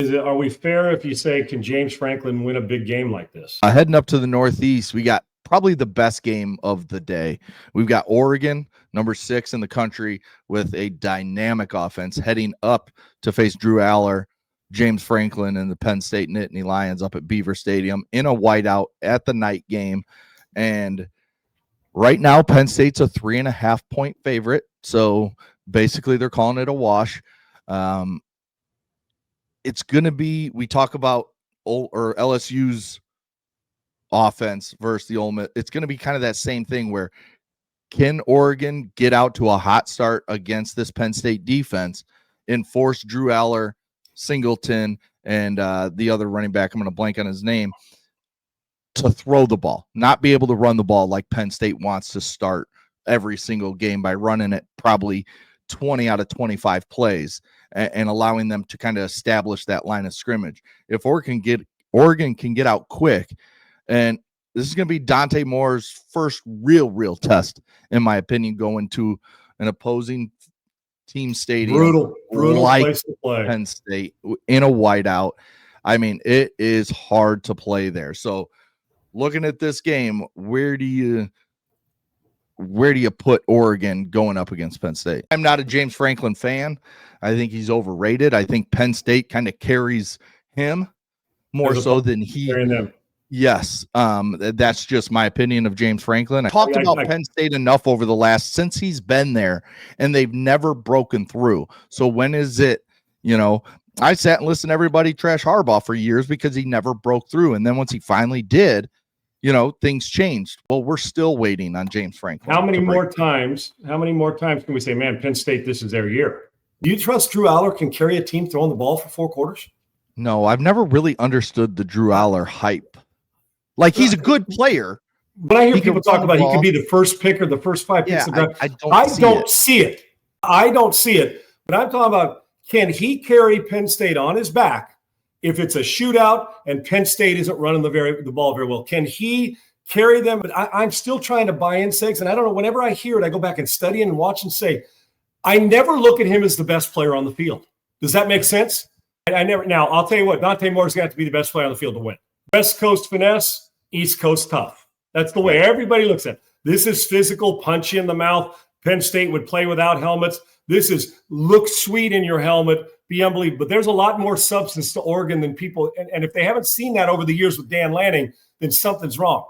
Are we fair if you say, can James Franklin win a big game like this? Heading up to the Northeast, we got probably the best game of the day. We've got Oregon, number 6 in the country, with a dynamic offense heading up to face Drew Aller, James Franklin, and the Penn State Nittany Lions up at Beaver Stadium in a whiteout at the night game. And right now, Penn State's a 3.5-point favorite. So basically, they're calling it a wash. It's going to be, we talk about LSU's offense versus the Ole Miss. It's going to be kind of that same thing where can Oregon get out to a hot start against this Penn State defense and force Drew Aller, Singleton, and the other running back, I'm going to blank on his name, to throw the ball, not be able to run the ball like Penn State wants to start every single game by running it probably 20 out of 25 plays and allowing them to kind of establish that line of scrimmage. If Oregon can get out quick, and this is going to be Dante Moore's first real test, in my opinion, going to an opposing team stadium. Brutal like place to play. Penn State in a whiteout. I mean, it is hard to play there. So looking at this game, where do you put Oregon going up against Penn State? I'm not a James Franklin fan. I think he's overrated. I think Penn State kind of carries him more so than he. Yes, that's just my opinion of James Franklin. I talked about Penn State enough over the since he's been there, and they've never broken through. So when is it, I sat and listened to everybody trash Harbaugh for years because he never broke through. And then once he finally did, things changed. Well, we're still waiting on James Franklin. How many more times can we say, man, Penn State, this is their year? Do you trust Drew Aller can carry a team throwing the ball for 4 quarters? No, I've never really understood the Drew Aller hype. Like, he's a good player. But I hear people talk about he could be the first pick or the first 5 picks. Yeah, I don't see it. I don't see it. But I'm talking about, can he carry Penn State on his back if it's a shootout and Penn State isn't running the ball very well? Can he carry them? But I'm still trying to buy in, Segs, and I don't know. Whenever I hear it, I go back and study and watch and say, I never look at him as the best player on the field. Does that make sense? I never. Now, I'll tell you what, Dante Moore's got to be the best player on the field to win. West Coast finesse, East Coast tough. That's the way everybody looks at it. This is physical, punch you in the mouth. Penn State would play without helmets. This is look sweet in your helmet, be unbelievable. But there's a lot more substance to Oregon than people. And if they haven't seen that over the years with Dan Lanning, then something's wrong.